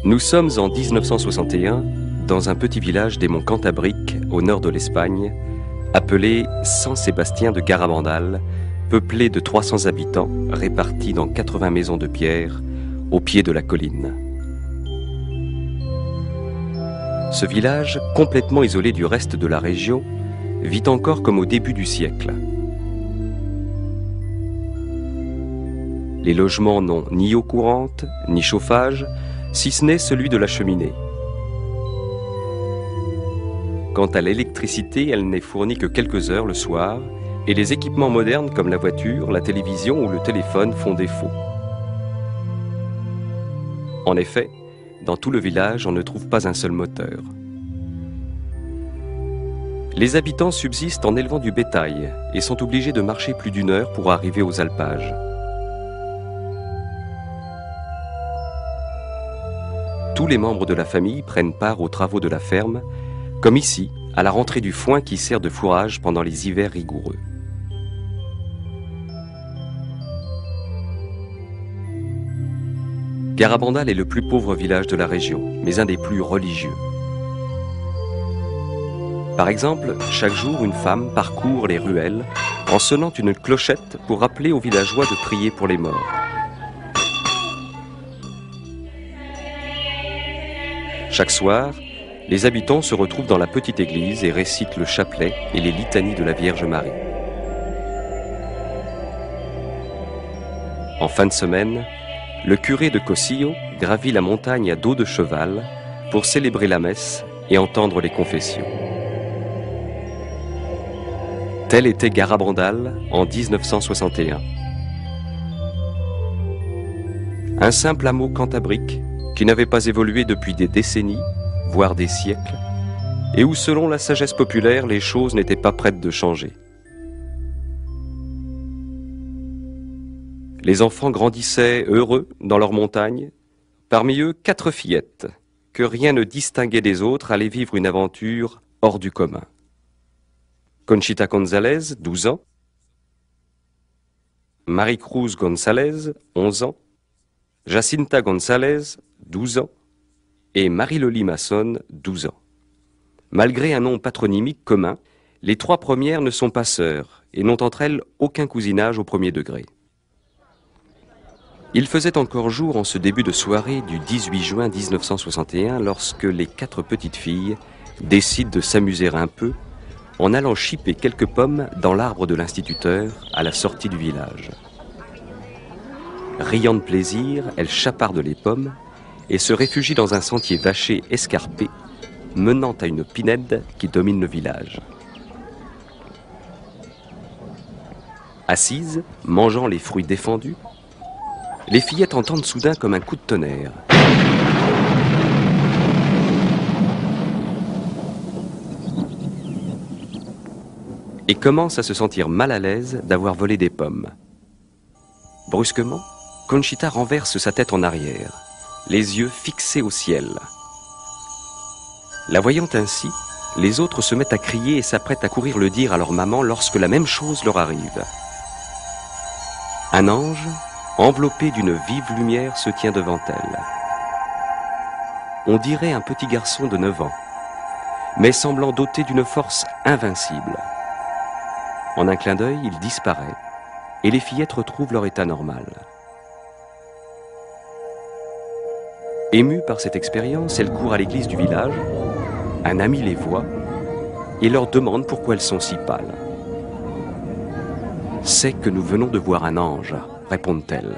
Nous sommes en 1961 dans un petit village des monts Cantabriques au nord de l'Espagne, appelé San Sébastien de Garabandal, peuplé de 300 habitants répartis dans 80 maisons de pierre au pied de la colline. Ce village, complètement isolé du reste de la région, vit encore comme au début du siècle. Les logements n'ont ni eau courante, ni chauffage, si ce n'est celui de la cheminée. Quant à l'électricité, elle n'est fournie que quelques heures le soir, et les équipements modernes comme la voiture, la télévision ou le téléphone font défaut. En effet, dans tout le village, on ne trouve pas un seul moteur. Les habitants subsistent en élevant du bétail et sont obligés de marcher plus d'1 heure pour arriver aux alpages. Tous les membres de la famille prennent part aux travaux de la ferme, comme ici, à la rentrée du foin qui sert de fourrage pendant les hivers rigoureux. Garabandal est le plus pauvre village de la région, mais un des plus religieux. Par exemple, chaque jour, une femme parcourt les ruelles en sonnant une clochette pour rappeler aux villageois de prier pour les morts. Chaque soir, les habitants se retrouvent dans la petite église et récitent le chapelet et les litanies de la Vierge Marie. En fin de semaine, le curé de Cosillo gravit la montagne à dos de cheval pour célébrer la messe et entendre les confessions. Tel était Garabandal en 1961. Un simple hameau cantabrique qui n'avait pas évolué depuis des décennies, voire des siècles, et où, selon la sagesse populaire, les choses n'étaient pas prêtes de changer. Les enfants grandissaient heureux dans leur montagne, parmi eux 4 fillettes, que rien ne distinguait des autres, allaient vivre une aventure hors du commun. Conchita González, 12 ans, Maricruz González, 11 ans, Jacinta González, 12 ans, et Marie-Loli Masson, 12 ans. Malgré un nom patronymique commun, les 3 premières ne sont pas sœurs et n'ont entre elles aucun cousinage au premier degré. Il faisait encore jour en ce début de soirée du 18 juin 1961 lorsque les 4 petites filles décident de s'amuser un peu en allant chipper quelques pommes dans l'arbre de l'instituteur à la sortie du village. Riant de plaisir, elles chapardent les pommes et se réfugient dans un sentier vaché escarpé menant à une pinède qui domine le village. Assises, mangeant les fruits défendus, les fillettes entendent soudain comme un coup de tonnerre. Et commencent à se sentir mal à l'aise d'avoir volé des pommes. Brusquement, Conchita renverse sa tête en arrière, les yeux fixés au ciel. La voyant ainsi, les autres se mettent à crier et s'apprêtent à courir le dire à leur maman lorsque la même chose leur arrive. Un ange, enveloppé d'une vive lumière, se tient devant elle. On dirait un petit garçon de 9 ans, mais semblant doté d'une force invincible. En un clin d'œil, il disparaît et les fillettes retrouvent leur état normal. Émues par cette expérience, elles courent à l'église du village. Un ami les voit et leur demande pourquoi elles sont si pâles. « C'est que nous venons de voir un ange », répondent-elles.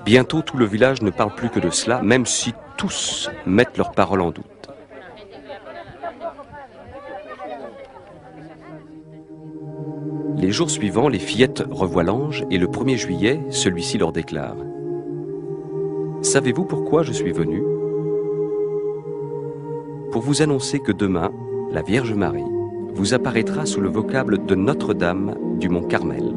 Bientôt, tout le village ne parle plus que de cela, même si tous mettent leurs paroles en doute. Les jours suivants, les fillettes revoient l'ange et le 1er juillet, celui-ci leur déclare: Savez-vous pourquoi je suis venu? Pour vous annoncer que demain, la Vierge Marie vous apparaîtra sous le vocable de Notre-Dame du Mont Carmel.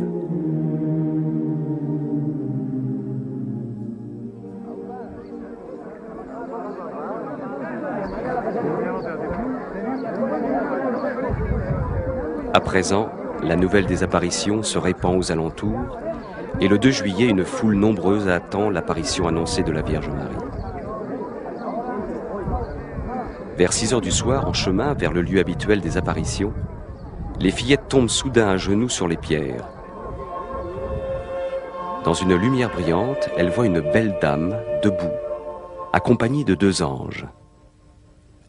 À présent, la nouvelle des apparitions se répand aux alentours et le 2 juillet, une foule nombreuse attend l'apparition annoncée de la Vierge Marie. Vers 6 heures du soir, en chemin vers le lieu habituel des apparitions, les fillettes tombent soudain à genoux sur les pierres. Dans une lumière brillante, elles voient une belle dame, debout, accompagnée de 2 anges.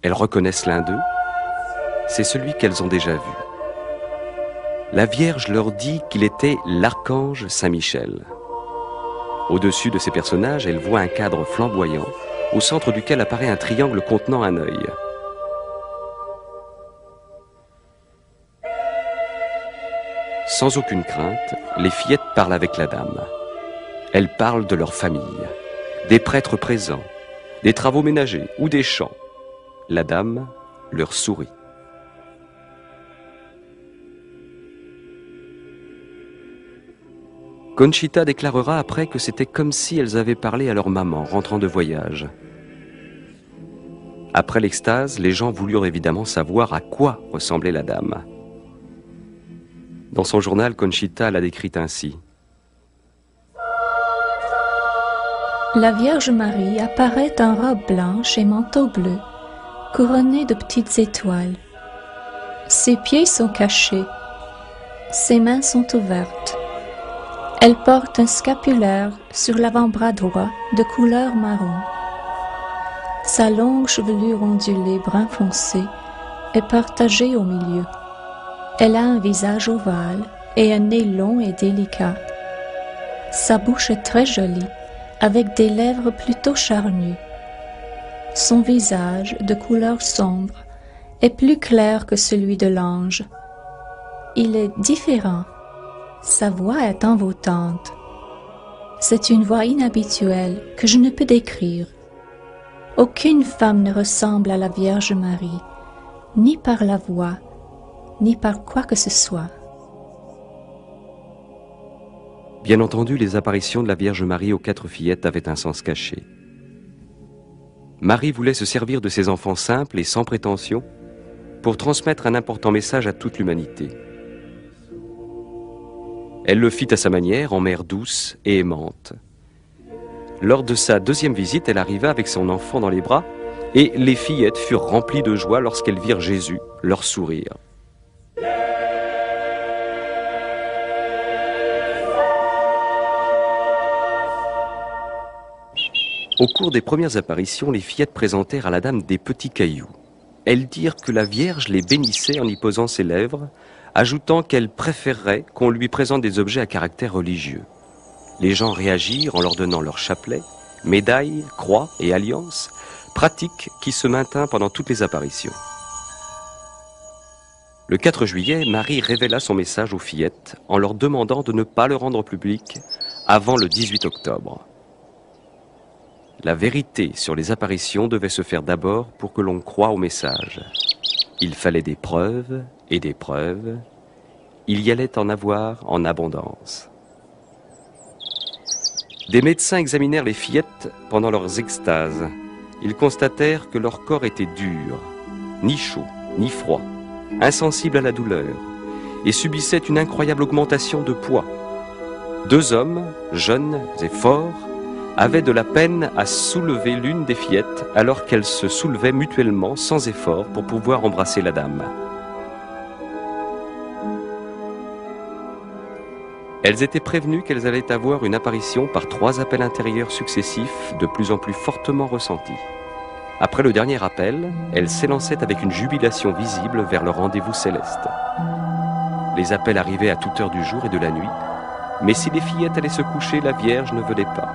Elles reconnaissent l'un d'eux, c'est celui qu'elles ont déjà vu. La Vierge leur dit qu'il était l'archange Saint-Michel. Au-dessus de ces personnages, elles voient un cadre flamboyant, au centre duquel apparaît un triangle contenant un œil. Sans aucune crainte, les fillettes parlent avec la dame. Elles parlent de leur famille, des prêtres présents, des travaux ménagers ou des chants. La dame leur sourit. Conchita déclarera après que c'était comme si elles avaient parlé à leur maman rentrant de voyage. Après l'extase, les gens voulurent évidemment savoir à quoi ressemblait la dame. Dans son journal, Conchita l'a décrite ainsi. La Vierge Marie apparaît en robe blanche et manteau bleu, couronnée de petites étoiles. Ses pieds sont cachés, ses mains sont ouvertes. Elle porte un scapulaire sur l'avant-bras droit de couleur marron. Sa longue chevelure ondulée brun foncé est partagée au milieu. Elle a un visage ovale et un nez long et délicat. Sa bouche est très jolie, avec des lèvres plutôt charnues. Son visage, de couleur sombre, est plus clair que celui de l'ange. Il est différent. Sa voix est envoûtante. C'est une voix inhabituelle que je ne peux décrire. Aucune femme ne ressemble à la Vierge Marie, ni par la voix, ni par quoi que ce soit. Bien entendu, les apparitions de la Vierge Marie aux 4 fillettes avaient un sens caché. Marie voulait se servir de ses enfants simples et sans prétention pour transmettre un important message à toute l'humanité. Elle le fit à sa manière, en mère douce et aimante. Lors de sa 2e visite, elle arriva avec son enfant dans les bras et les fillettes furent remplies de joie lorsqu'elles virent Jésus leur sourire. Au cours des premières apparitions, les fillettes présentèrent à la dame des petits cailloux. Elles dirent que la Vierge les bénissait en y posant ses lèvres, ajoutant qu'elle préférerait qu'on lui présente des objets à caractère religieux. Les gens réagirent en leur donnant leur chapelet, médailles, croix et alliances, pratique qui se maintint pendant toutes les apparitions. Le 4 juillet, Marie révéla son message aux fillettes en leur demandant de ne pas le rendre public avant le 18 octobre. La vérité sur les apparitions devait se faire d'abord pour que l'on croie au message. Il fallait des preuves et des preuves. Il y allait en avoir en abondance. Des médecins examinèrent les fillettes pendant leurs extases. Ils constatèrent que leur corps était dur, ni chaud, ni froid, insensible à la douleur, et subissait une incroyable augmentation de poids. 2 hommes, jeunes et forts, avaient de la peine à soulever l'une des fillettes alors qu'elles se soulevaient mutuellement sans effort pour pouvoir embrasser la dame. Elles étaient prévenues qu'elles allaient avoir une apparition par 3 appels intérieurs successifs de plus en plus fortement ressentis. Après le dernier appel, elles s'élançaient avec une jubilation visible vers le rendez-vous céleste. Les appels arrivaient à toute heure du jour et de la nuit, mais si les fillettes allaient se coucher, la Vierge ne venait pas.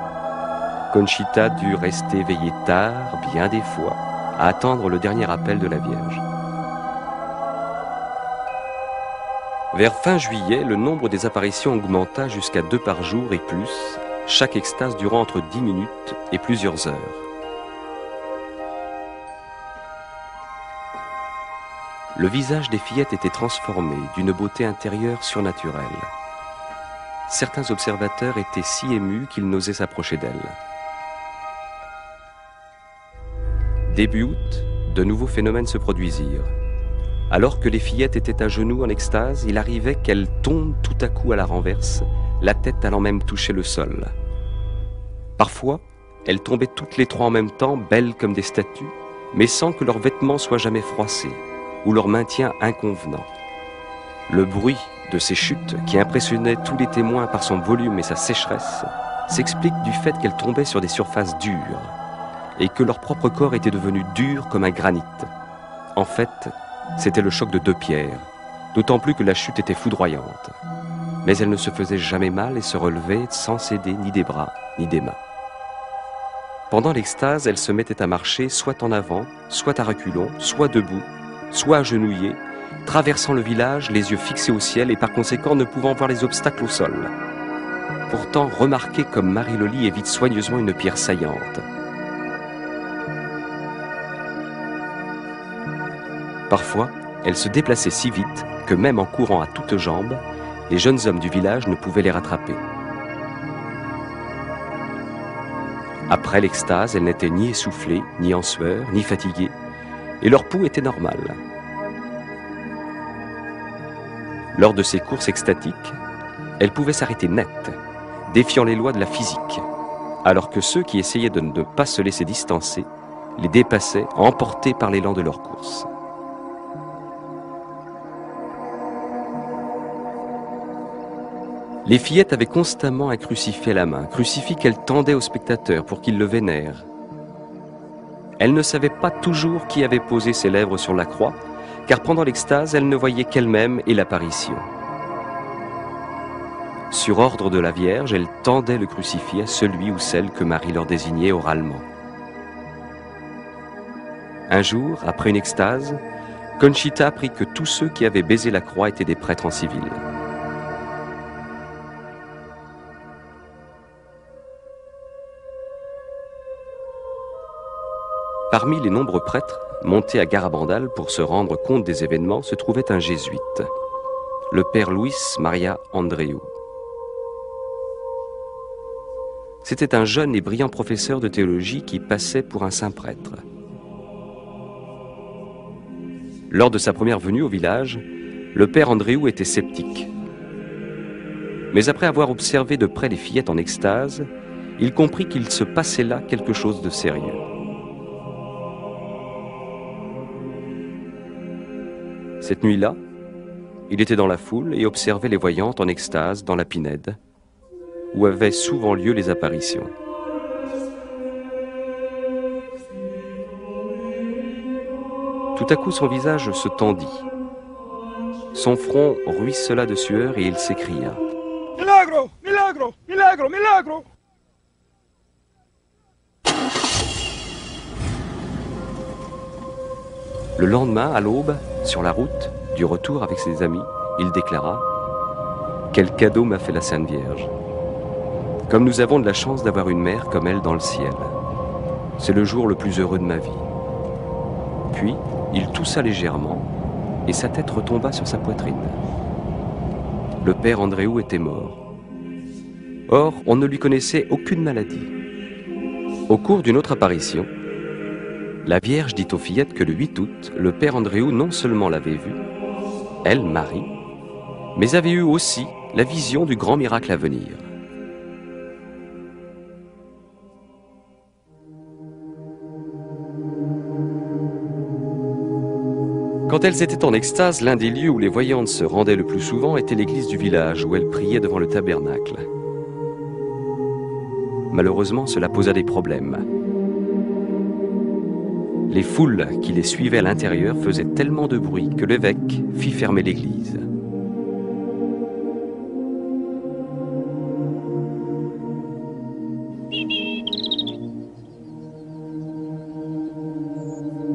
Conchita dut rester veillée tard, bien des fois, à attendre le dernier appel de la Vierge. Vers fin juillet, le nombre des apparitions augmenta jusqu'à 2 par jour et plus, chaque extase durant entre 10 minutes et plusieurs heures. Le visage des fillettes était transformé d'une beauté intérieure surnaturelle. Certains observateurs étaient si émus qu'ils n'osaient s'approcher d'elles. Début août, de nouveaux phénomènes se produisirent. Alors que les fillettes étaient à genoux en extase, il arrivait qu'elles tombent tout à coup à la renverse, la tête allant même toucher le sol. Parfois, elles tombaient toutes les trois en même temps, belles comme des statues, mais sans que leurs vêtements soient jamais froissés, ou leur maintien inconvenant. Le bruit de ces chutes, qui impressionnait tous les témoins par son volume et sa sécheresse, s'explique du fait qu'elles tombaient sur des surfaces dures, et que leur propre corps était devenu dur comme un granit. En fait, c'était le choc de deux pierres, d'autant plus que la chute était foudroyante. Mais elles ne se faisaient jamais mal et se relevaient sans céder ni des bras, ni des mains. Pendant l'extase, elles se mettaient à marcher soit en avant, soit à reculons, soit debout, soit agenouillées, traversant le village, les yeux fixés au ciel et par conséquent ne pouvant voir les obstacles au sol. Pourtant, remarquez comme Marie-Loli évite soigneusement une pierre saillante. Parfois, elles se déplaçaient si vite que même en courant à toutes jambes, les jeunes hommes du village ne pouvaient les rattraper. Après l'extase, elles n'étaient ni essoufflées, ni en sueur, ni fatiguées, et leur pouls était normal. Lors de ces courses extatiques, elles pouvaient s'arrêter net, défiant les lois de la physique, alors que ceux qui essayaient de ne pas se laisser distancer les dépassaient, emportés par l'élan de leur course. Les fillettes avaient constamment un crucifix à la main, crucifix qu'elles tendaient aux spectateurs pour qu'ils le vénèrent. Elles ne savaient pas toujours qui avait posé ses lèvres sur la croix, car pendant l'extase, elles ne voyaient qu'elles-mêmes et l'apparition. Sur ordre de la Vierge, elles tendaient le crucifix à celui ou celle que Marie leur désignait oralement. Un jour, après une extase, Conchita apprit que tous ceux qui avaient baisé la croix étaient des prêtres en civil. Parmi les nombreux prêtres montés à Garabandal pour se rendre compte des événements se trouvait un jésuite, le père Luis Maria Andreu. C'était un jeune et brillant professeur de théologie qui passait pour un saint prêtre. Lors de sa première venue au village, le père Andreu était sceptique. Mais après avoir observé de près les fillettes en extase, il comprit qu'il se passait là quelque chose de sérieux. Cette nuit-là, il était dans la foule et observait les voyantes en extase dans la Pinède, où avaient souvent lieu les apparitions. Tout à coup, son visage se tendit. Son front ruissela de sueur et il s'écria « Milagro! Milagro! Milagro! Milagro !» Le lendemain, à l'aube, sur la route du retour avec ses amis, il déclara « Quel cadeau m'a fait la Sainte Vierge ! Comme nous avons de la chance d'avoir une mère comme elle dans le ciel. C'est le jour le plus heureux de ma vie. » Puis, il toussa légèrement et sa tête retomba sur sa poitrine. Le père Andreu était mort. Or, on ne lui connaissait aucune maladie. Au cours d'une autre apparition, la Vierge dit aux fillettes que le 8 août, le père Andreu non seulement l'avait vue, elle, Marie, mais avait eu aussi la vision du grand miracle à venir. Quand elles étaient en extase, l'un des lieux où les voyantes se rendaient le plus souvent était l'église du village, où elles priaient devant le tabernacle. Malheureusement, cela posa des problèmes. Les foules qui les suivaient à l'intérieur faisaient tellement de bruit que l'évêque fit fermer l'église.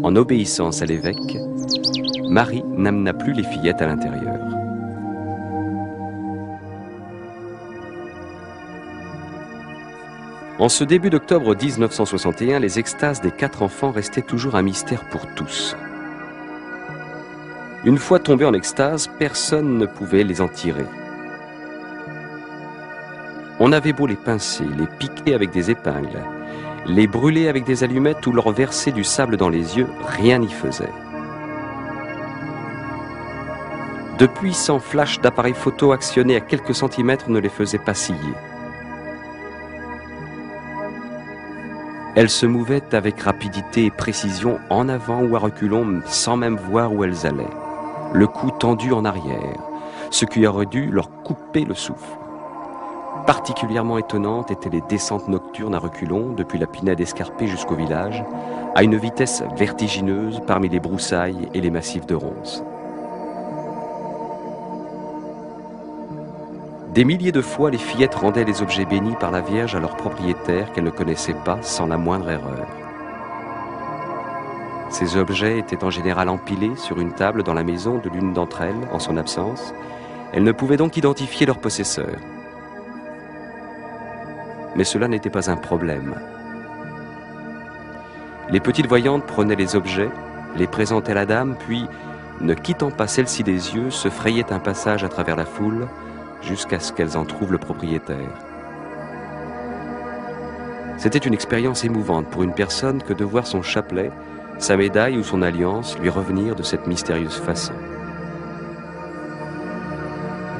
En obéissance à l'évêque, Marie n'amena plus les fillettes à l'intérieur. En ce début d'octobre 1961, les extases des 4 enfants restaient toujours un mystère pour tous. Une fois tombés en extase, personne ne pouvait les en tirer. On avait beau les pincer, les piquer avec des épingles, les brûler avec des allumettes ou leur verser du sable dans les yeux, rien n'y faisait. De puissants flashs d'appareils photo actionnés à quelques centimètres ne les faisaient pas sciller. Elles se mouvaient avec rapidité et précision en avant ou à reculons sans même voir où elles allaient, le cou tendu en arrière, ce qui aurait dû leur couper le souffle. Particulièrement étonnantes étaient les descentes nocturnes à reculons depuis la pinède escarpée jusqu'au village, à une vitesse vertigineuse parmi les broussailles et les massifs de ronces. Des milliers de fois, les fillettes rendaient les objets bénis par la Vierge à leurs propriétaires qu'elles ne connaissaient pas sans la moindre erreur. Ces objets étaient en général empilés sur une table dans la maison de l'une d'entre elles, en son absence. Elles ne pouvaient donc identifier leur possesseur. Mais cela n'était pas un problème. Les petites voyantes prenaient les objets, les présentaient à la dame, puis, ne quittant pas celle-ci des yeux, se frayaient un passage à travers la foule, jusqu'à ce qu'elles en trouvent le propriétaire. C'était une expérience émouvante pour une personne que de voir son chapelet, sa médaille ou son alliance lui revenir de cette mystérieuse façon.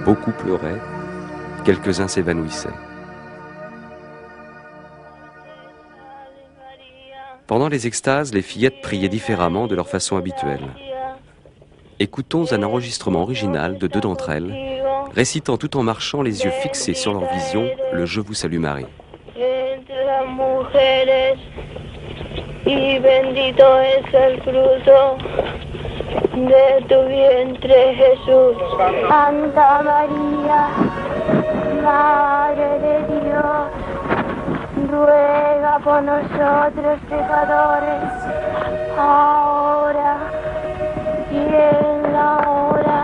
Beaucoup pleuraient, quelques-uns s'évanouissaient. Pendant les extases, les fillettes priaient différemment de leur façon habituelle. Écoutons un enregistrement original de 2 d'entre elles, récitant tout en marchant les yeux fixés sur leur vision le « Je vous salue Marie ». Y bendito es el fruto de tu vientre, Jesús. Santa María, Madre de Dios, ruega por nosotros pecadores, ahora y en la hora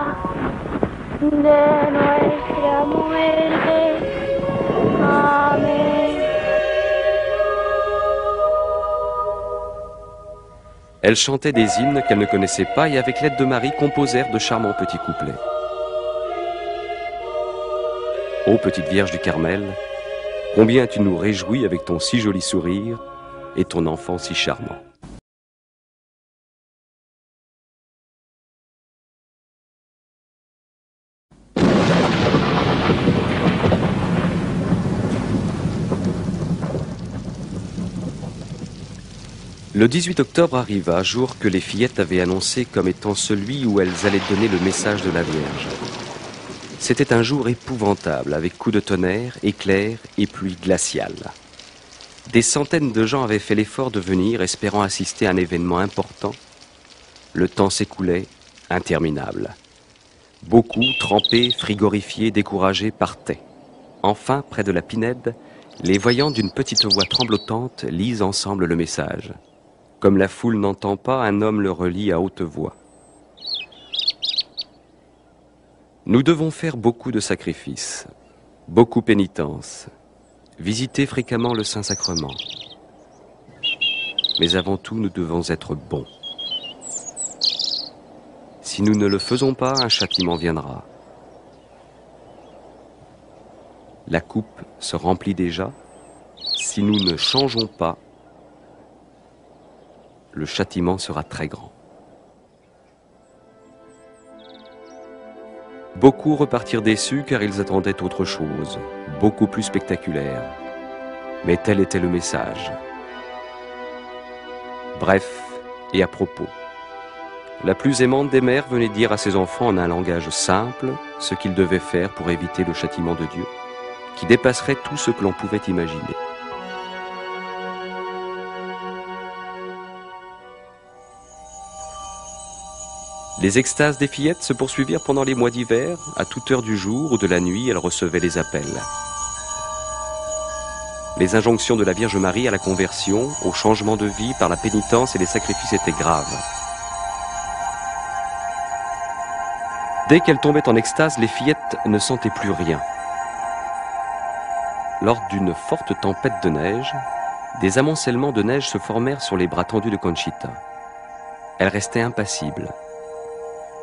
de nuestra muerte. Amén. Elles chantaient des hymnes qu'elles ne connaissaient pas et avec l'aide de Marie composèrent de charmants petits couplets. Ô petite Vierge du Carmel, combien tu nous réjouis avec ton si joli sourire et ton enfant si charmant. Le 18 octobre arriva, jour que les fillettes avaient annoncé comme étant celui où elles allaient donner le message de la Vierge. C'était un jour épouvantable, avec coups de tonnerre, éclairs et pluie glaciale. Des centaines de gens avaient fait l'effort de venir, espérant assister à un événement important. Le temps s'écoulait, interminable. Beaucoup, trempés, frigorifiés, découragés, partaient. Enfin, près de la pinède, les voyants d'une petite voix tremblotante lisent ensemble le message. Comme la foule n'entend pas, un homme le relit à haute voix. Nous devons faire beaucoup de sacrifices, beaucoup pénitence, visiter fréquemment le Saint-Sacrement. Mais avant tout, nous devons être bons. Si nous ne le faisons pas, un châtiment viendra. La coupe se remplit déjà. Si nous ne changeons pas, le châtiment sera très grand. Beaucoup repartirent déçus car ils attendaient autre chose, beaucoup plus spectaculaire. Mais tel était le message. Bref et à propos. La plus aimante des mères venait dire à ses enfants en un langage simple ce qu'ils devaient faire pour éviter le châtiment de Dieu, qui dépasserait tout ce que l'on pouvait imaginer. Les extases des fillettes se poursuivirent pendant les mois d'hiver. À toute heure du jour ou de la nuit, elles recevaient les appels. Les injonctions de la Vierge Marie à la conversion, au changement de vie par la pénitence et les sacrifices étaient graves. Dès qu'elles tombaient en extase, les fillettes ne sentaient plus rien. lors d'une forte tempête de neige, des amoncellements de neige se formèrent sur les bras tendus de Conchita. Elle restait impassible.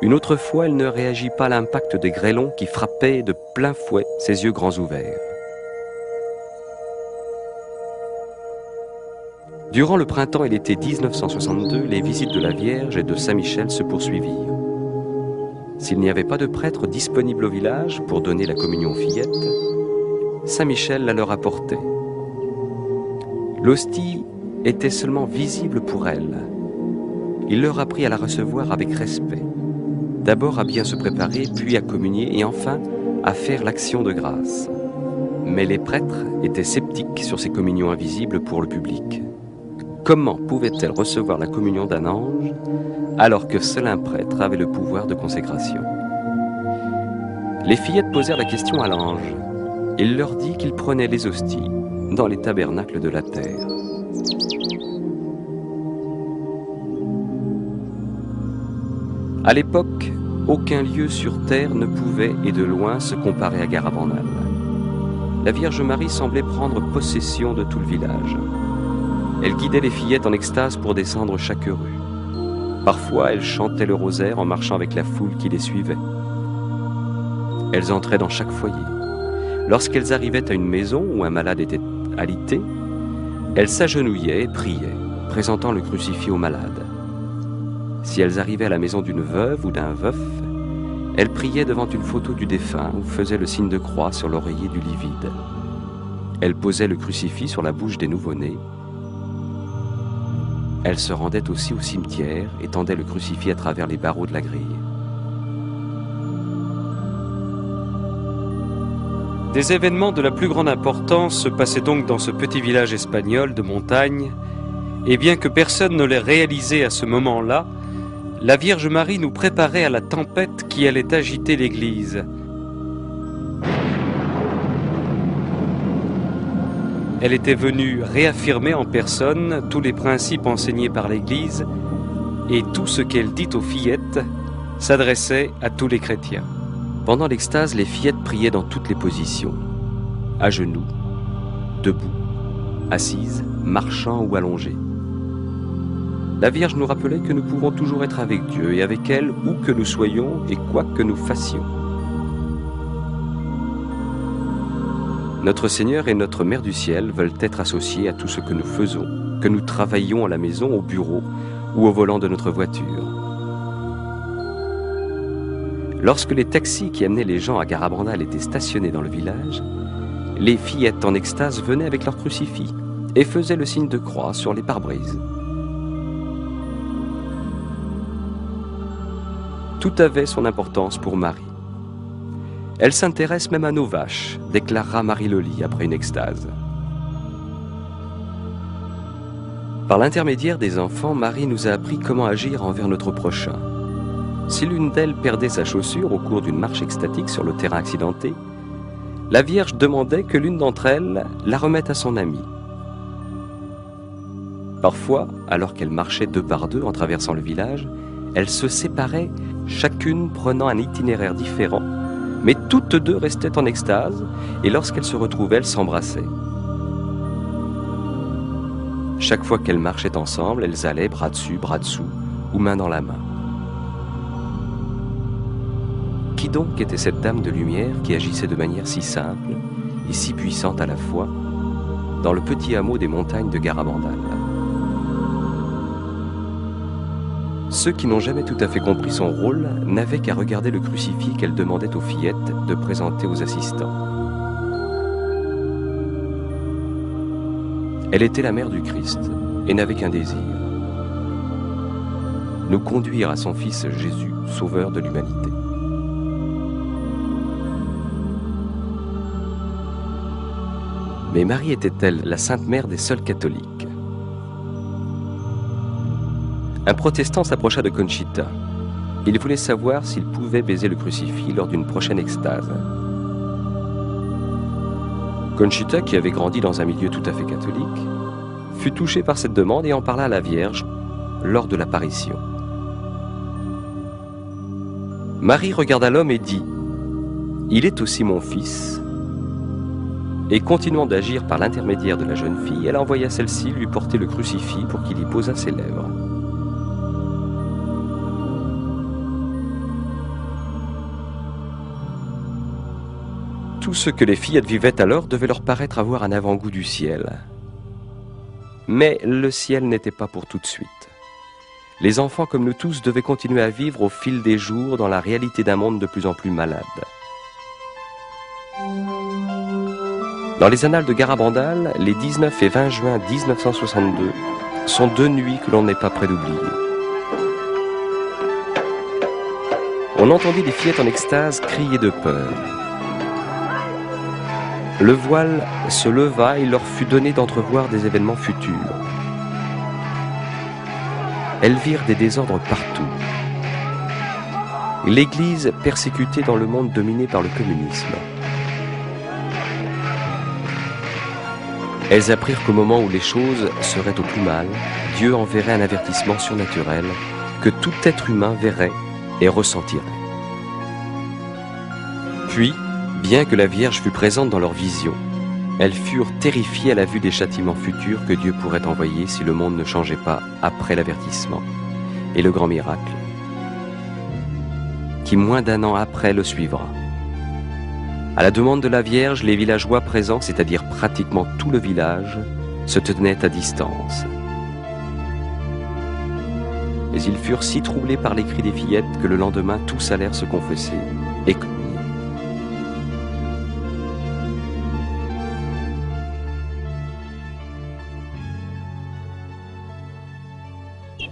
Une autre fois, elle ne réagit pas à l'impact des grêlons qui frappaient de plein fouet ses yeux grands ouverts. Durant le printemps et l'été 1962, les visites de la Vierge et de Saint-Michel se poursuivirent. S'il n'y avait pas de prêtre disponible au village pour donner la communion aux fillettes, Saint-Michel la leur apportait. L'hostie était seulement visible pour elles. Il leur apprit à la recevoir avec respect. D'abord à bien se préparer, puis à communier et enfin à faire l'action de grâce. Mais les prêtres étaient sceptiques sur ces communions invisibles pour le public. Comment pouvait-elle recevoir la communion d'un ange alors que seul un prêtre avait le pouvoir de consécration? Les fillettes posèrent la question à l'ange. Il leur dit qu'il prenait les hosties dans les tabernacles de la terre. À l'époque, aucun lieu sur terre ne pouvait, et de loin, se comparer à Garabandal. La Vierge Marie semblait prendre possession de tout le village. Elle guidait les fillettes en extase pour descendre chaque rue. Parfois, elle chantait le rosaire en marchant avec la foule qui les suivait. Elles entraient dans chaque foyer. Lorsqu'elles arrivaient à une maison où un malade était alité, elles s'agenouillaient et priaient, présentant le crucifix au malade. Si elles arrivaient à la maison d'une veuve ou d'un veuf, elles priaient devant une photo du défunt ou faisaient le signe de croix sur l'oreiller du lit vide. Elles posaient le crucifix sur la bouche des nouveau-nés. Elles se rendaient aussi au cimetière et tendaient le crucifix à travers les barreaux de la grille. Des événements de la plus grande importance se passaient donc dans ce petit village espagnol de montagne, et bien que personne ne l'ait réalisé à ce moment-là, la Vierge Marie nous préparait à la tempête qui allait agiter l'Église. Elle était venue réaffirmer en personne tous les principes enseignés par l'Église, et tout ce qu'elle dit aux fillettes s'adressait à tous les chrétiens. Pendant l'extase, les fillettes priaient dans toutes les positions, à genoux, debout, assises, marchant ou allongées. La Vierge nous rappelait que nous pouvons toujours être avec Dieu et avec elle où que nous soyons et quoi que nous fassions. Notre Seigneur et notre Mère du Ciel veulent être associés à tout ce que nous faisons, que nous travaillions à la maison, au bureau ou au volant de notre voiture. Lorsque les taxis qui amenaient les gens à Garabandal étaient stationnés dans le village, les fillettes en extase venaient avec leur crucifix et faisaient le signe de croix sur les pare-brises. Tout avait son importance pour Marie. Elle s'intéresse même à nos vaches, déclara Marie Loli après une extase. Par l'intermédiaire des enfants, Marie nous a appris comment agir envers notre prochain. Si l'une d'elles perdait sa chaussure au cours d'une marche extatique sur le terrain accidenté, la Vierge demandait que l'une d'entre elles la remette à son amie. Parfois, alors qu'elles marchaient deux par deux en traversant le village, elles se séparaient, chacune prenant un itinéraire différent, mais toutes deux restaient en extase, et lorsqu'elles se retrouvaient, elles s'embrassaient. Chaque fois qu'elles marchaient ensemble, elles allaient bras dessus, bras dessous, ou main dans la main. Qui donc était cette dame de lumière qui agissait de manière si simple et si puissante à la fois dans le petit hameau des montagnes de Garabandal? Ceux qui n'ont jamais tout à fait compris son rôle n'avaient qu'à regarder le crucifix qu'elle demandait aux fillettes de présenter aux assistants. Elle était la mère du Christ et n'avait qu'un désir: nous conduire à son Fils Jésus, sauveur de l'humanité. Mais Marie était-elle la Sainte Mère des seuls catholiques? Un protestant s'approcha de Conchita. Il voulait savoir s'il pouvait baiser le crucifix lors d'une prochaine extase. Conchita, qui avait grandi dans un milieu tout à fait catholique, fut touchée par cette demande et en parla à la Vierge lors de l'apparition. Marie regarda l'homme et dit: « Il est aussi mon fils. Et continuant d'agir par l'intermédiaire de la jeune fille, elle envoya celle-ci lui porter le crucifix pour qu'il y posât ses lèvres. Tout ce que les fillettes vivaient alors devait leur paraître avoir un avant-goût du ciel. Mais le ciel n'était pas pour tout de suite. Les enfants, comme nous tous, devaient continuer à vivre au fil des jours dans la réalité d'un monde de plus en plus malade. Dans les annales de Garabandal, les 19 et 20 juin 1962 sont deux nuits que l'on n'est pas près d'oublier. On entendit les fillettes en extase crier de peur. Le voile se leva et il leur fut donné d'entrevoir des événements futurs. Elles virent des désordres partout. L'Église persécutée dans le monde dominé par le communisme. Elles apprirent qu'au moment où les choses seraient au plus mal, Dieu enverrait un avertissement surnaturel que tout être humain verrait et ressentirait. Puis, bien que la Vierge fût présente dans leur vision, elles furent terrifiées à la vue des châtiments futurs que Dieu pourrait envoyer si le monde ne changeait pas après l'avertissement et le grand miracle, qui moins d'un an après le suivra. À la demande de la Vierge, les villageois présents, c'est-à-dire pratiquement tout le village, se tenaient à distance. Mais ils furent si troublés par les cris des fillettes que le lendemain, tous allèrent se confesser et communier.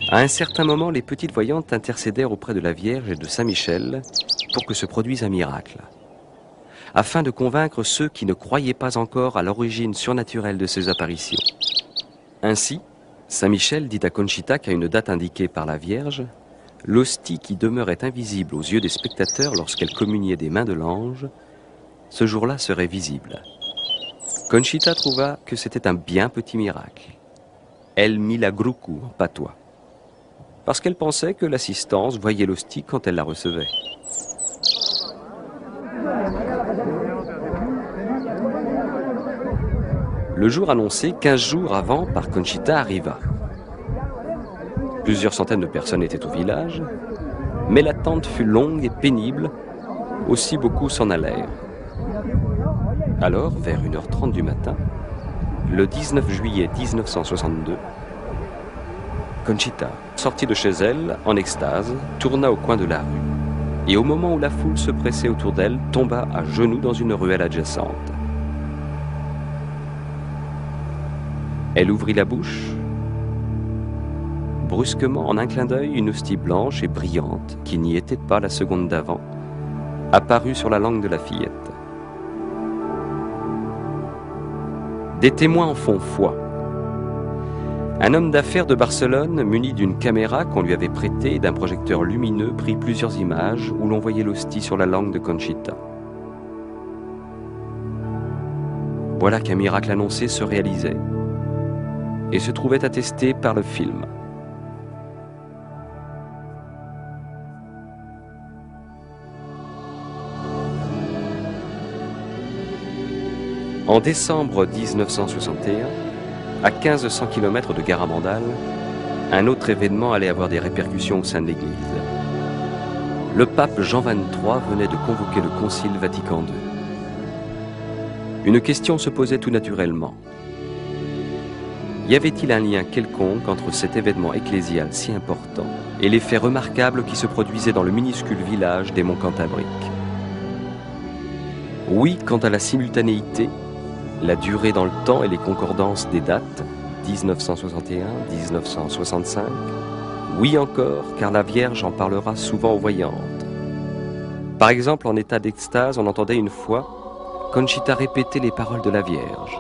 À un certain moment, les petites voyantes intercédèrent auprès de la Vierge et de Saint-Michel pour que se produise un miracle, afin de convaincre ceux qui ne croyaient pas encore à l'origine surnaturelle de ces apparitions. Ainsi, Saint-Michel dit à Conchita qu'à une date indiquée par la Vierge, l'hostie qui demeurait invisible aux yeux des spectateurs lorsqu'elle communiait des mains de l'ange, ce jour-là serait visible. Conchita trouva que c'était un bien petit miracle. Elle mit la groucou en patois, parce qu'elle pensait que l'assistance voyait l'hostie quand elle la recevait. Le jour annoncé, 15 jours avant, par Conchita arriva. Plusieurs centaines de personnes étaient au village, mais l'attente fut longue et pénible, aussi beaucoup s'en allèrent. Alors, vers 1h30 du matin, le 19 juillet 1962, Conchita, sortie de chez elle, en extase, tourna au coin de la rue, et au moment où la foule se pressait autour d'elle, tomba à genoux dans une ruelle adjacente. Elle ouvrit la bouche. Brusquement, en un clin d'œil, une hostie blanche et brillante, qui n'y était pas la seconde d'avant, apparut sur la langue de la fillette. Des témoins en font foi. Un homme d'affaires de Barcelone, muni d'une caméra qu'on lui avait prêtée et d'un projecteur lumineux, prit plusieurs images où l'on voyait l'hostie sur la langue de Conchita. Voilà qu'un miracle annoncé se réalisait et se trouvait attesté par le film. En décembre 1961, à 1500 km de Garabandal, un autre événement allait avoir des répercussions au sein de l'Église. Le pape Jean XXIII venait de convoquer le Concile Vatican II. Une question se posait tout naturellement. Y avait-il un lien quelconque entre cet événement ecclésial si important et les faits remarquables qui se produisaient dans le minuscule village des Monts Cantabriques? Oui, quant à la simultanéité, la durée dans le temps et les concordances des dates, 1961, 1965. Oui encore, car la Vierge en parlera souvent aux voyantes. Par exemple, en état d'extase, on entendait une fois Conchita répéter les paroles de la Vierge.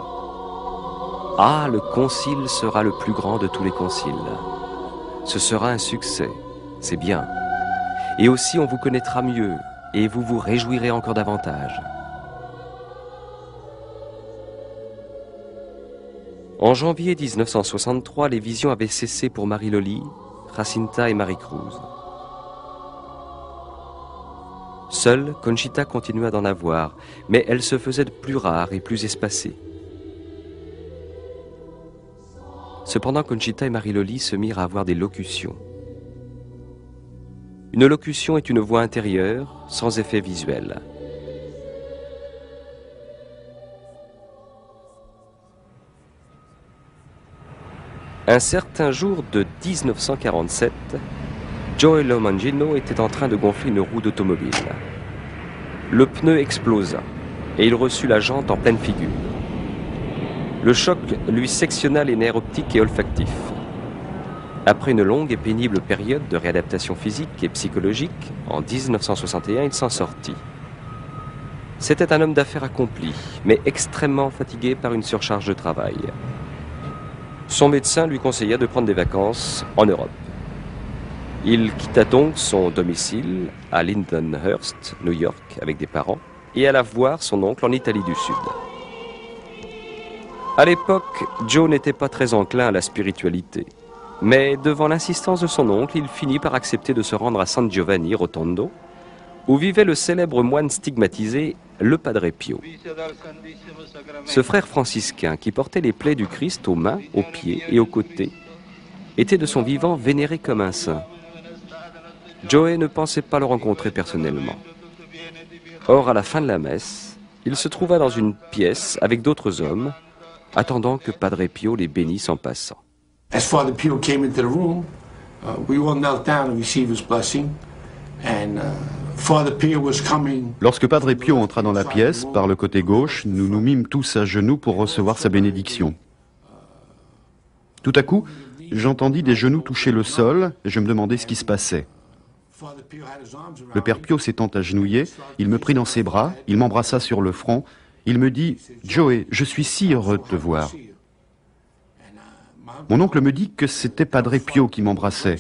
« Ah, le concile sera le plus grand de tous les conciles. Ce sera un succès, c'est bien. Et aussi on vous connaîtra mieux, et vous vous réjouirez encore davantage. » En janvier 1963, les visions avaient cessé pour Marie Loli, Jacinta et Marie-Cruz. Seule, Conchita continua d'en avoir, mais elle se faisait de plus rare et plus espacée. Cependant, Conchita et Marie-Loli se mirent à avoir des locutions. Une locution est une voix intérieure, sans effet visuel. Un certain jour de 1947, Joey Lomangino était en train de gonfler une roue d'automobile. Le pneu explosa et il reçut la jante en pleine figure. Le choc lui sectionna les nerfs optiques et olfactifs. Après une longue et pénible période de réadaptation physique et psychologique, en 1961, il s'en sortit. C'était un homme d'affaires accompli, mais extrêmement fatigué par une surcharge de travail. Son médecin lui conseilla de prendre des vacances en Europe. Il quitta donc son domicile à Lindenhurst, New York, avec des parents, et alla voir son oncle en Italie du Sud. À l'époque, Joe n'était pas très enclin à la spiritualité, mais devant l'insistance de son oncle, il finit par accepter de se rendre à San Giovanni Rotondo, où vivait le célèbre moine stigmatisé, le Padre Pio. Ce frère franciscain, qui portait les plaies du Christ aux mains, aux pieds et aux côtés, était de son vivant vénéré comme un saint. Joey ne pensait pas le rencontrer personnellement. Or, à la fin de la messe, il se trouva dans une pièce avec d'autres hommes, attendant que Padre Pio les bénisse en passant. As Father Pio came into the room, we all knelt down to receive his blessing, and Father Pio was coming. Lorsque Padre Pio entra dans la pièce, par le côté gauche, nous nous mîmes tous à genoux pour recevoir sa bénédiction. Tout à coup, j'entendis des genoux toucher le sol et je me demandais ce qui se passait. Le père Pio s'étant agenouillé, il me prit dans ses bras, il m'embrassa sur le front, il me dit « Joey, je suis si heureux de te voir ». Mon oncle me dit que c'était Padre Pio qui m'embrassait.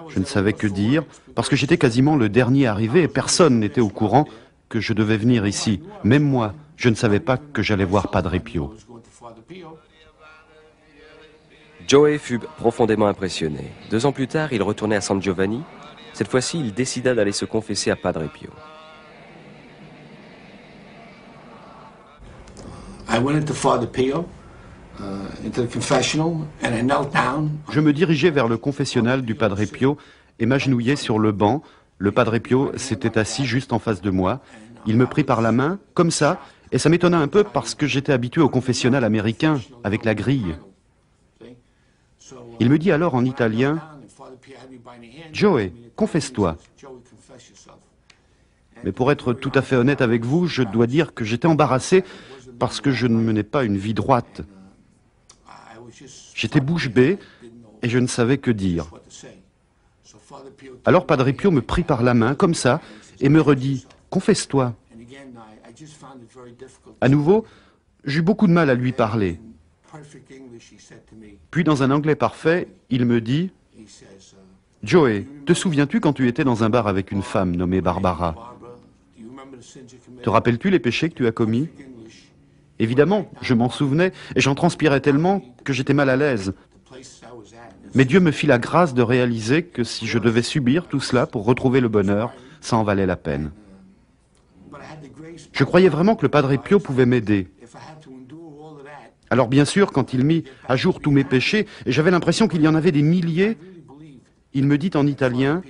Je ne savais que dire, parce que j'étais quasiment le dernier arrivé et personne n'était au courant que je devais venir ici. Même moi, je ne savais pas que j'allais voir Padre Pio. Joey fut profondément impressionné. 2 ans plus tard, il retournait à San Giovanni. Cette fois-ci, il décida d'aller se confesser à Padre Pio. I went into Father Pio, into the confessional, and I knelt down. Je me dirigeais vers le confessionnal du Padre Pio et m'agenouillais sur le banc. Le Padre Pio s'était assis juste en face de moi. Il me prit par la main, comme ça, et ça m'étonna un peu parce que j'étais habitué au confessionnal américain, avec la grille. Il me dit alors en italien, « Joey, confesse-toi ». Mais pour être tout à fait honnête avec vous, je dois dire que j'étais embarrassé parce que je ne menais pas une vie droite. J'étais bouche bée et je ne savais que dire. Alors Padre Pio me prit par la main, comme ça, et me redit « Confesse-toi ». À nouveau, j'eus beaucoup de mal à lui parler. Puis dans un anglais parfait, il me dit « Joey, te souviens-tu quand tu étais dans un bar avec une femme nommée Barbara? Te rappelles-tu les péchés que tu as commis ?» Évidemment, je m'en souvenais et j'en transpirais tellement que j'étais mal à l'aise. Mais Dieu me fit la grâce de réaliser que si je devais subir tout cela pour retrouver le bonheur, ça en valait la peine. Je croyais vraiment que le Padre Pio pouvait m'aider. Alors bien sûr, quand il mit à jour tous mes péchés, et j'avais l'impression qu'il y en avait des milliers, il me dit en italien,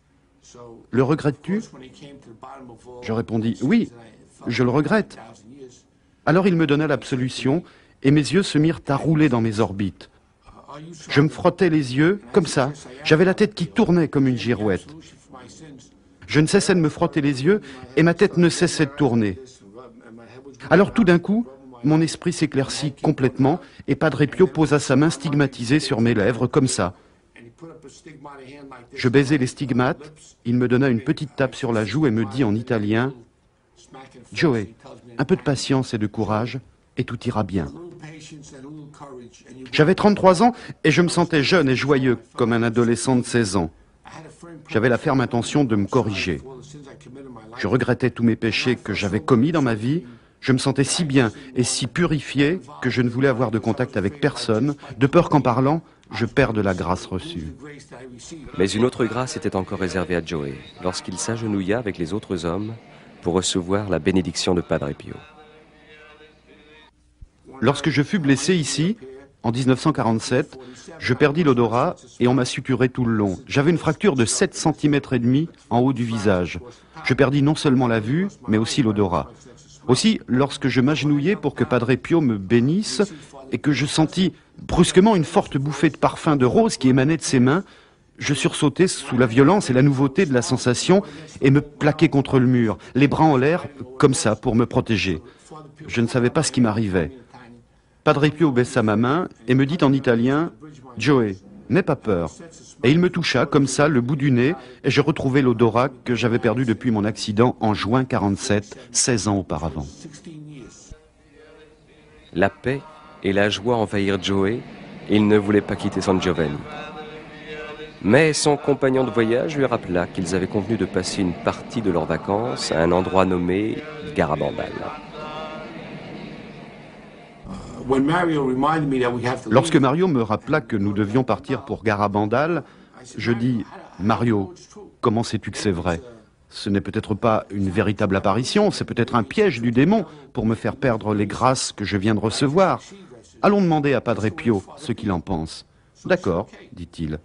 « Le regrettes-tu » Je répondis, « Oui, je le regrette. » Alors il me donna l'absolution, et mes yeux se mirent à rouler dans mes orbites. Je me frottais les yeux, comme ça, j'avais la tête qui tournait comme une girouette. Je ne cessais de me frotter les yeux, et ma tête ne cessait de tourner. Alors tout d'un coup, mon esprit s'éclaircit complètement, et Padre Pio posa sa main stigmatisée sur mes lèvres, comme ça. Je baisai les stigmates, il me donna une petite tape sur la joue et me dit en italien, « Joey, un peu de patience et de courage, et tout ira bien. » J'avais 33 ans et je me sentais jeune et joyeux, comme un adolescent de 16 ans. J'avais la ferme intention de me corriger. Je regrettais tous mes péchés que j'avais commis dans ma vie. Je me sentais si bien et si purifié que je ne voulais avoir de contact avec personne, de peur qu'en parlant, je perds de la grâce reçue. Mais une autre grâce était encore réservée à Joey, lorsqu'il s'agenouilla avec les autres hommes pour recevoir la bénédiction de Padre Pio. Lorsque je fus blessé ici, en 1947, je perdis l'odorat et on m'a suturé tout le long. J'avais une fracture de 7 cm et demi en haut du visage. Je perdis non seulement la vue, mais aussi l'odorat. Aussi, lorsque je m'agenouillai pour que Padre Pio me bénisse et que je sentis brusquement une forte bouffée de parfum de rose qui émanait de ses mains, je sursautai sous la violence et la nouveauté de la sensation et me plaquai contre le mur, les bras en l'air, comme ça, pour me protéger. Je ne savais pas ce qui m'arrivait. Padre Pio baissa ma main et me dit en italien « Joey, n'aie pas peur ». Et il me toucha comme ça le bout du nez et je retrouvai l'odorat que j'avais perdu depuis mon accident en juin 47, 16 ans auparavant. La paix et la joie envahirent Joey et il ne voulait pas quitter San Giovanni. Mais son compagnon de voyage lui rappela qu'ils avaient convenu de passer une partie de leurs vacances à un endroit nommé Garabandal. Lorsque Mario me rappela que nous devions partir pour Garabandal, je dis « Mario, comment sais-tu que c'est vrai? Ce n'est peut-être pas une véritable apparition, c'est peut-être un piège du démon pour me faire perdre les grâces que je viens de recevoir. Allons demander à Padre Pio ce qu'il en pense. » « D'accord, dit-il.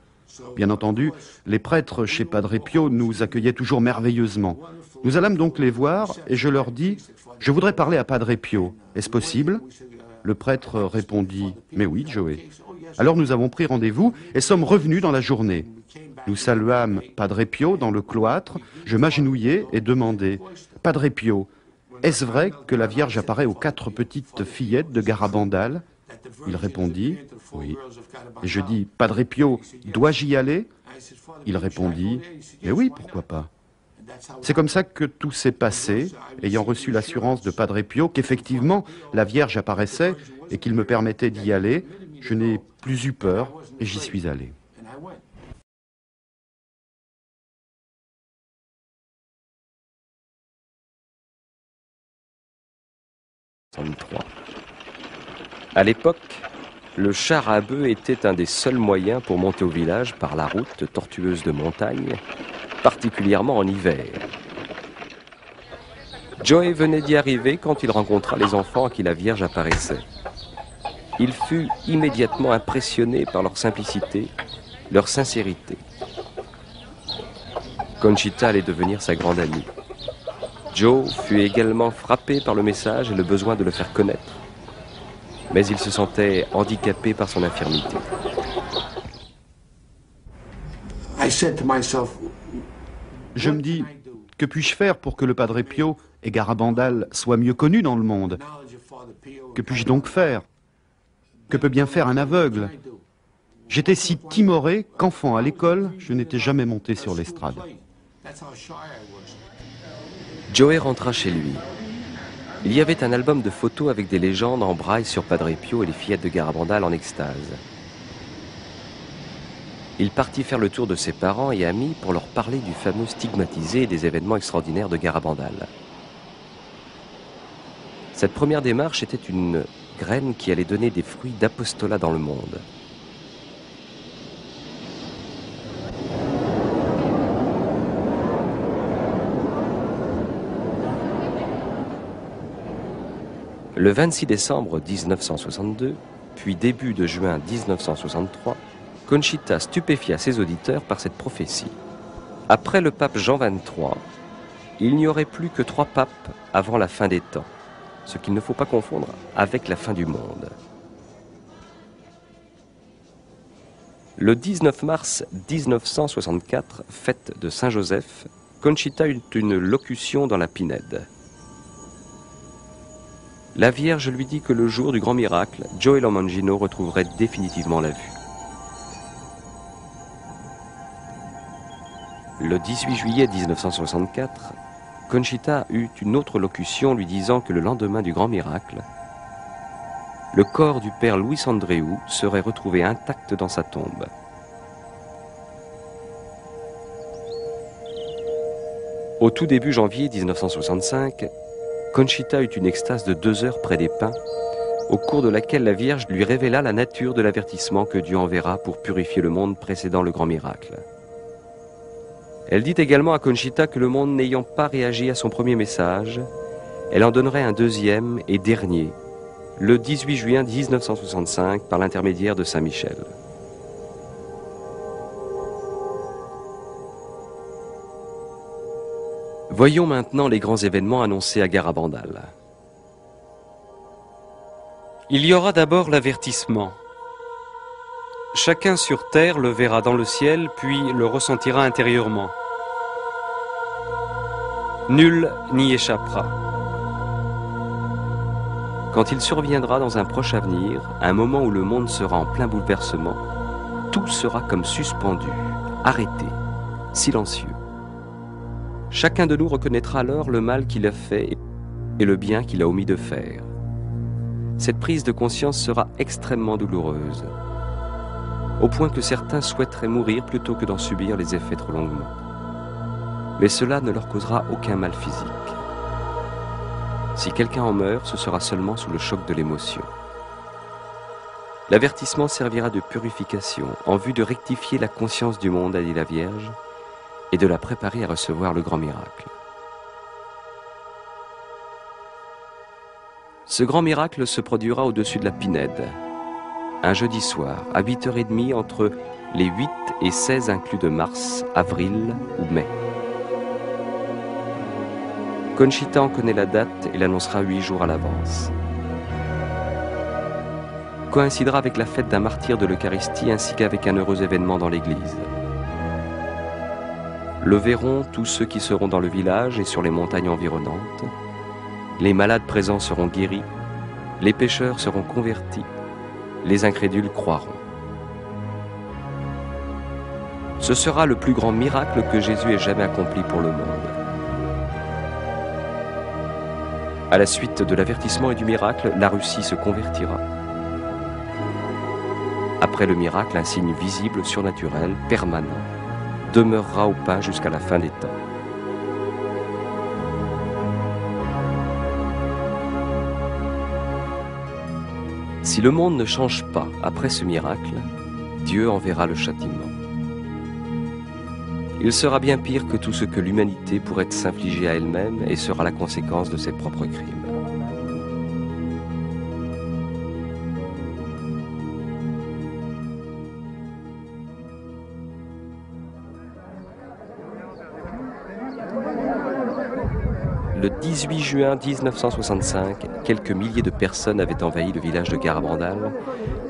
Bien entendu, les prêtres chez Padre Pio nous accueillaient toujours merveilleusement. Nous allâmes donc les voir et je leur dis « Je voudrais parler à Padre Pio. Est-ce possible ?» Le prêtre répondit « Mais oui, Joey. » Alors nous avons pris rendez-vous et sommes revenus dans la journée. Nous saluâmes Padre Pio dans le cloître, je m'agenouillai et demandai « Padre Pio, est-ce vrai que la Vierge apparaît aux 4 petites fillettes de Garabandal ?» Il répondit « Oui. » Et je dis « Padre Pio, dois-je y aller ?» Il répondit « Mais oui, pourquoi pas ?» C'est comme ça que tout s'est passé, ayant reçu l'assurance de Padre Pio qu'effectivement la Vierge apparaissait et qu'il me permettait d'y aller. Je n'ai plus eu peur et j'y suis allé. À l'époque, le char à bœuf était un des seuls moyens pour monter au village par la route tortueuse de montagne, particulièrement en hiver. Joey venait d'y arriver quand il rencontra les enfants à qui la Vierge apparaissait. Il fut immédiatement impressionné par leur simplicité, leur sincérité. Conchita allait devenir sa grande amie. Joe fut également frappé par le message et le besoin de le faire connaître. Mais il se sentait handicapé par son infirmité. Je me dis, que puis-je faire pour que le Padre Pio et Garabandal soient mieux connus dans le monde? Que puis-je donc faire? Que peut bien faire un aveugle? J'étais si timoré qu'enfant à l'école, je n'étais jamais monté sur l'estrade. Joey rentra chez lui. Il y avait un album de photos avec des légendes en braille sur Padre Pio et les fillettes de Garabandal en extase. Il partit faire le tour de ses parents et amis pour leur parler du fameux stigmatisé et des événements extraordinaires de Garabandal. Cette première démarche était une graine qui allait donner des fruits d'apostolat dans le monde. Le 26 décembre 1962, puis début de juin 1963, Conchita stupéfia ses auditeurs par cette prophétie. Après le pape Jean XXIII, il n'y aurait plus que 3 papes avant la fin des temps, ce qu'il ne faut pas confondre avec la fin du monde. Le 19 mars 1964, fête de Saint-Joseph, Conchita eut une locution dans la Pinède. La Vierge lui dit que le jour du grand miracle, Joey Lomangino retrouverait définitivement la vue. Le 18 juillet 1964, Conchita eut une autre locution lui disant que le lendemain du grand miracle, le corps du père Luis Andreu serait retrouvé intact dans sa tombe. Au tout début janvier 1965, Conchita eut une extase de 2 heures près des pins, au cours de laquelle la Vierge lui révéla la nature de l'avertissement que Dieu enverra pour purifier le monde précédant le grand miracle. Elle dit également à Conchita que le monde n'ayant pas réagi à son premier message, elle en donnerait un deuxième et dernier, le 18 juin 1965, par l'intermédiaire de Saint Michel. Voyons maintenant les grands événements annoncés à Garabandal. Il y aura d'abord l'avertissement. Chacun sur terre le verra dans le ciel, puis le ressentira intérieurement. Nul n'y échappera. Quand il surviendra dans un proche avenir, un moment où le monde sera en plein bouleversement, tout sera comme suspendu, arrêté, silencieux. Chacun de nous reconnaîtra alors le mal qu'il a fait et le bien qu'il a omis de faire. Cette prise de conscience sera extrêmement douloureuse, au point que certains souhaiteraient mourir plutôt que d'en subir les effets trop longuement. Mais cela ne leur causera aucun mal physique. Si quelqu'un en meurt, ce sera seulement sous le choc de l'émotion. L'avertissement servira de purification en vue de rectifier la conscience du monde, a dit la Vierge, et de la préparer à recevoir le grand miracle. Ce grand miracle se produira au-dessus de la Pinède, un jeudi soir, à 8h30 entre les 8 et 16 inclus de mars, avril ou mai. Conchita en connaît la date et l'annoncera 8 jours à l'avance. Coïncidera avec la fête d'un martyr de l'Eucharistie ainsi qu'avec un heureux événement dans l'église. Le verront tous ceux qui seront dans le village et sur les montagnes environnantes. Les malades présents seront guéris, les pécheurs seront convertis, les incrédules croiront. Ce sera le plus grand miracle que Jésus ait jamais accompli pour le monde. À la suite de l'avertissement et du miracle, la Russie se convertira. Après le miracle, un signe visible, surnaturel, permanent, demeurera au pain jusqu'à la fin des temps. Si le monde ne change pas après ce miracle, Dieu enverra le châtiment. Il sera bien pire que tout ce que l'humanité pourrait s'infliger à elle-même et sera la conséquence de ses propres crimes. Le 18 juin 1965, quelques milliers de personnes avaient envahi le village de Garabandal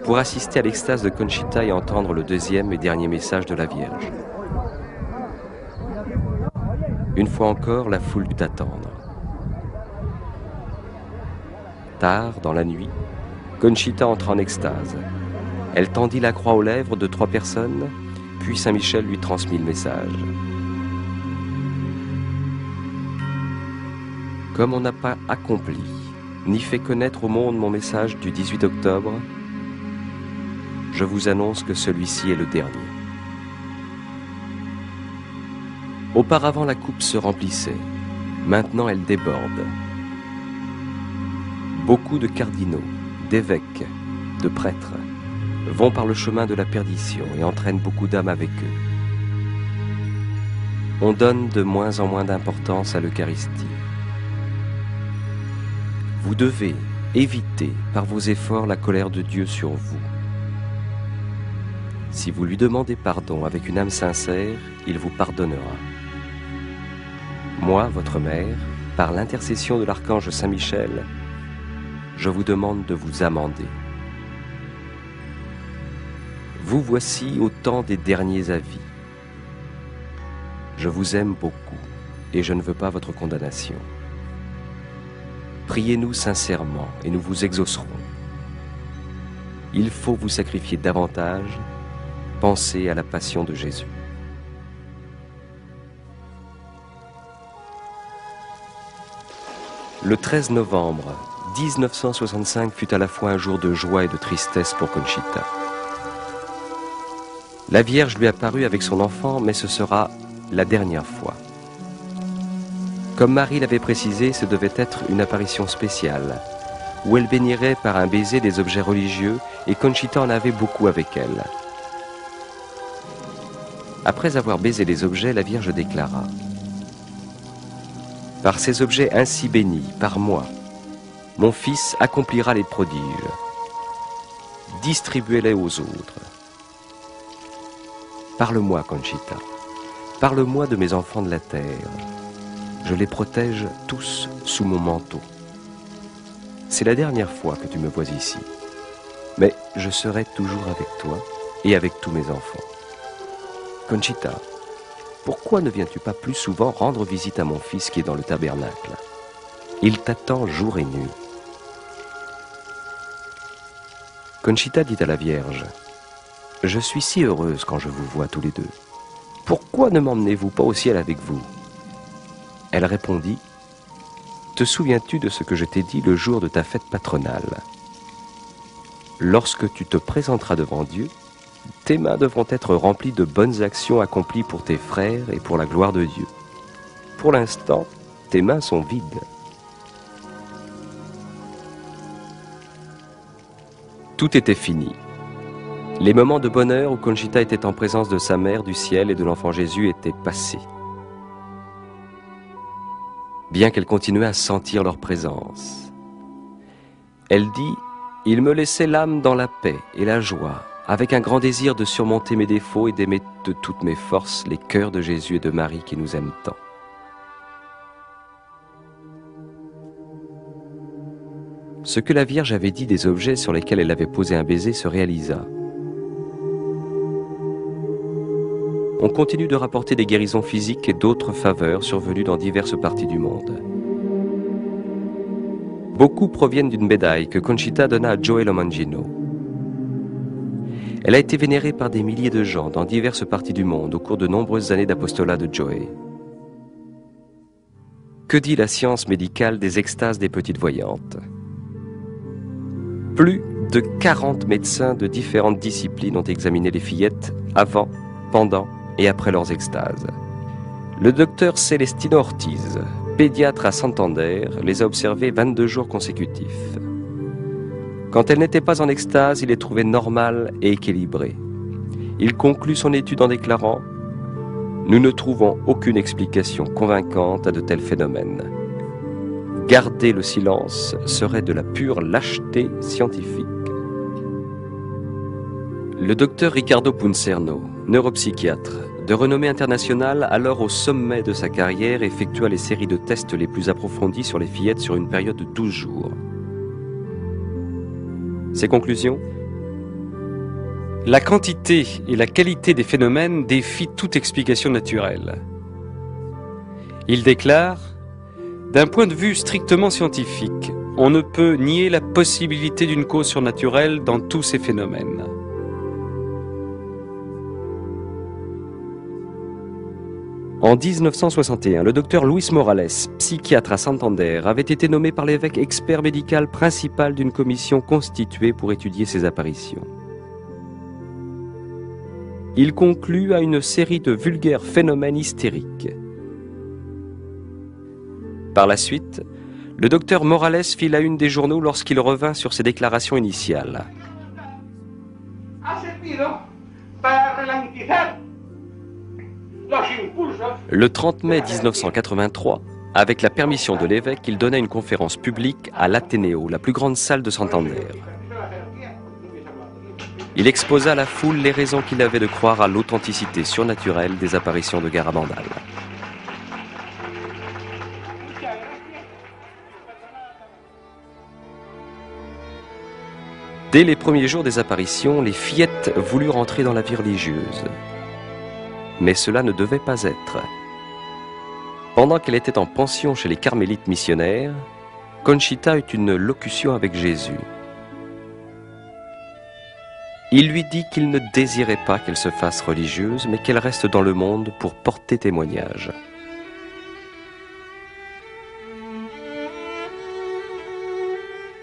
pour assister à l'extase de Conchita et entendre le deuxième et dernier message de la Vierge. Une fois encore, la foule dut attendre. Tard, dans la nuit, Conchita entra en extase. Elle tendit la croix aux lèvres de 3 personnes, puis Saint Michel lui transmit le message. Comme on n'a pas accompli, ni fait connaître au monde mon message du 18 octobre, je vous annonce que celui-ci est le dernier. Auparavant, la coupe se remplissait. Maintenant, elle déborde. Beaucoup de cardinaux, d'évêques, de prêtres vont par le chemin de la perdition et entraînent beaucoup d'âmes avec eux. On donne de moins en moins d'importance à l'Eucharistie. Vous devez éviter par vos efforts la colère de Dieu sur vous. Si vous lui demandez pardon avec une âme sincère, il vous pardonnera. Moi, votre mère, par l'intercession de l'archange Saint Michel, je vous demande de vous amender. Vous voici au temps des derniers avis. Je vous aime beaucoup et je ne veux pas votre condamnation. Priez-nous sincèrement et nous vous exaucerons. Il faut vous sacrifier davantage. Pensez à la passion de Jésus. Le 13 novembre 1965 fut à la fois un jour de joie et de tristesse pour Conchita. La Vierge lui apparut avec son enfant, mais ce sera la dernière fois. Comme Marie l'avait précisé, ce devait être une apparition spéciale, où elle bénirait par un baiser des objets religieux, et Conchita en avait beaucoup avec elle. Après avoir baisé les objets, la Vierge déclara: « Par ces objets ainsi bénis, par moi, mon fils accomplira les prodiges. Distribuez-les aux autres. Parle-moi, Conchita. Parle-moi de mes enfants de la terre. Je les protège tous sous mon manteau. C'est la dernière fois que tu me vois ici. Mais je serai toujours avec toi et avec tous mes enfants. Conchita, pourquoi ne viens-tu pas plus souvent rendre visite à mon fils qui est dans le tabernacle? Il t'attend jour et nuit. » Conchita dit à la Vierge: « Je suis si heureuse quand je vous vois tous les deux. Pourquoi ne m'emmenez-vous pas au ciel avec vous ?» Elle répondit: « Te souviens-tu de ce que je t'ai dit le jour de ta fête patronale? Lorsque tu te présenteras devant Dieu, tes mains devront être remplies de bonnes actions accomplies pour tes frères et pour la gloire de Dieu. Pour l'instant, tes mains sont vides. » Tout était fini. Les moments de bonheur où Conchita était en présence de sa mère du ciel et de l'enfant Jésus étaient passés. Bien qu'elle continuait à sentir leur présence. Elle dit: « Il me laissait l'âme dans la paix et la joie, avec un grand désir de surmonter mes défauts et d'aimer de toutes mes forces les cœurs de Jésus et de Marie qui nous aiment tant. » Ce que la Vierge avait dit des objets sur lesquels elle avait posé un baiser se réalisa. On continue de rapporter des guérisons physiques et d'autres faveurs survenues dans diverses parties du monde. Beaucoup proviennent d'une médaille que Conchita donna à Joey Lomangino. Elle a été vénérée par des milliers de gens dans diverses parties du monde au cours de nombreuses années d'apostolat de Joey. Que dit la science médicale des extases des petites voyantes? Plus de 40 médecins de différentes disciplines ont examiné les fillettes avant, pendant et après leurs extases. Le docteur Celestino Ortiz, pédiatre à Santander, les a observées 22 jours consécutifs. Quand elles n'étaient pas en extase, il les trouvait normales et équilibrées. Il conclut son étude en déclarant: « Nous ne trouvons aucune explication convaincante à de tels phénomènes. Garder le silence serait de la pure lâcheté scientifique. » Le docteur Ricardo Puncerno, neuropsychiatre, de renommée internationale, alors au sommet de sa carrière, effectua les séries de tests les plus approfondies sur les fillettes sur une période de 12 jours. Ses conclusions? La quantité et la qualité des phénomènes défient toute explication naturelle. Il déclare: d'un point de vue strictement scientifique, on ne peut nier la possibilité d'une cause surnaturelle dans tous ces phénomènes. En 1961, le docteur Luis Morales, psychiatre à Santander, avait été nommé par l'évêque expert médical principal d'une commission constituée pour étudier ces apparitions. Il conclut à une série de vulgaires phénomènes hystériques. Par la suite, le docteur Morales fit la une des journaux lorsqu'il revint sur ses déclarations initiales. Le 30 mai 1983, avec la permission de l'évêque, il donna une conférence publique à l'Athénéo, la plus grande salle de Santander. Il exposa à la foule les raisons qu'il avait de croire à l'authenticité surnaturelle des apparitions de Garabandal. Dès les premiers jours des apparitions, les fillettes voulurent entrer dans la vie religieuse. Mais cela ne devait pas être. Pendant qu'elle était en pension chez les carmélites missionnaires, Conchita eut une locution avec Jésus. Il lui dit qu'il ne désirait pas qu'elle se fasse religieuse, mais qu'elle reste dans le monde pour porter témoignage.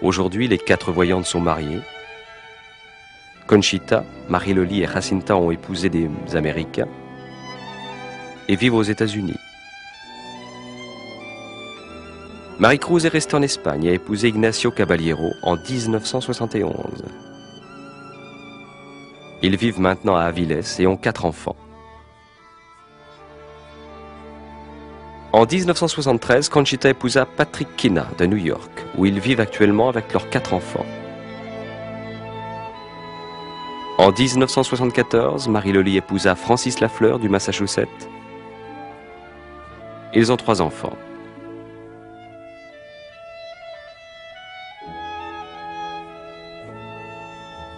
Aujourd'hui, les 4 voyantes sont mariées. Conchita, Marie-Loli et Jacinta ont épousé des Américains et vivent aux États-Unis. Marie-Cruz est restée en Espagne et a épousé Ignacio Caballero en 1971. Ils vivent maintenant à Avilés et ont 4 enfants. En 1973, Conchita épousa Patrick Kina de New York, où ils vivent actuellement avec leurs 4 enfants. En 1974, Marie-Loli épousa Francis Lafleur du Massachusetts. Ils ont 3 enfants.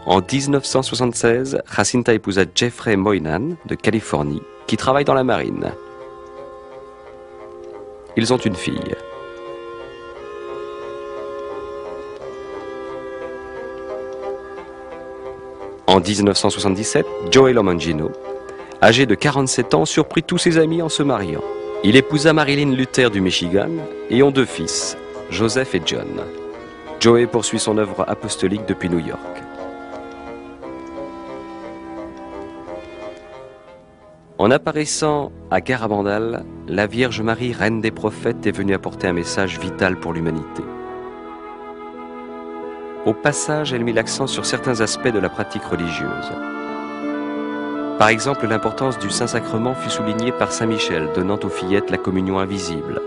En 1976, Jacinta épousa Jeffrey Moynan de Californie, qui travaille dans la marine. Ils ont une fille. En 1977, Joey Lomangino, âgé de 47 ans, surprit tous ses amis en se mariant. Il épousa Marilyn Luther du Michigan et ont 2 fils, Joseph et John. Joey poursuit son œuvre apostolique depuis New York. En apparaissant à Garabandal, la Vierge Marie, reine des prophètes, est venue apporter un message vital pour l'humanité. Au passage, elle mit l'accent sur certains aspects de la pratique religieuse. Par exemple, l'importance du Saint-Sacrement fut soulignée par Saint Michel, donnant aux fillettes la communion invisible.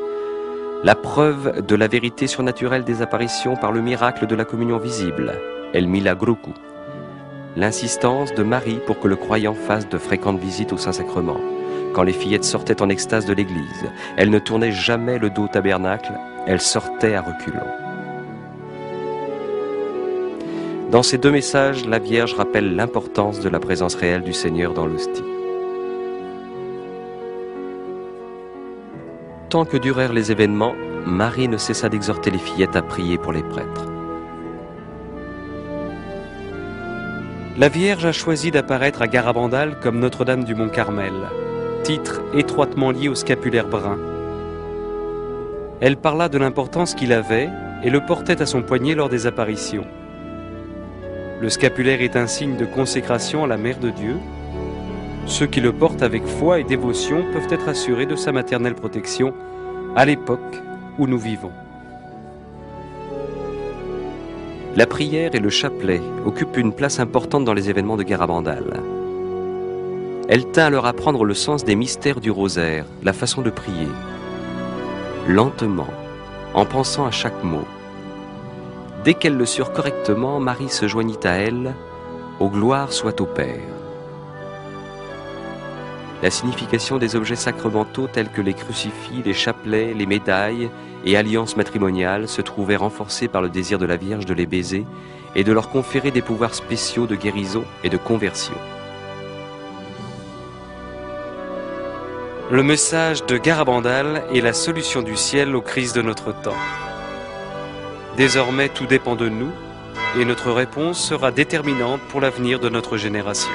La preuve de la vérité surnaturelle des apparitions par le miracle de la communion visible, El Milagruku. L'insistance de Marie pour que le croyant fasse de fréquentes visites au Saint-Sacrement. Quand les fillettes sortaient en extase de l'église, elles ne tournaient jamais le dos au tabernacle, elles sortaient à reculons. Dans ces 2 messages, la Vierge rappelle l'importance de la présence réelle du Seigneur dans l'hostie. Tant que durèrent les événements, Marie ne cessa d'exhorter les fillettes à prier pour les prêtres. La Vierge a choisi d'apparaître à Garabandal comme Notre-Dame du Mont-Carmel, titre étroitement lié au scapulaire brun. Elle parla de l'importance qu'il avait et le portait à son poignet lors des apparitions. Le scapulaire est un signe de consécration à la Mère de Dieu. Ceux qui le portent avec foi et dévotion peuvent être assurés de sa maternelle protection à l'époque où nous vivons. La prière et le chapelet occupent une place importante dans les événements de Garabandal. Elle tint à leur apprendre le sens des mystères du rosaire, la façon de prier. Lentement, en pensant à chaque mot. Dès qu'elle le surent correctement, Marie se joignit à elle, « Ô gloire soit au Père ». La signification des objets sacramentaux tels que les crucifix, les chapelets, les médailles et alliances matrimoniales se trouvaient renforcées par le désir de la Vierge de les baiser et de leur conférer des pouvoirs spéciaux de guérison et de conversion. Le message de Garabandal est la solution du ciel aux crises de notre temps. Désormais, tout dépend de nous et notre réponse sera déterminante pour l'avenir de notre génération.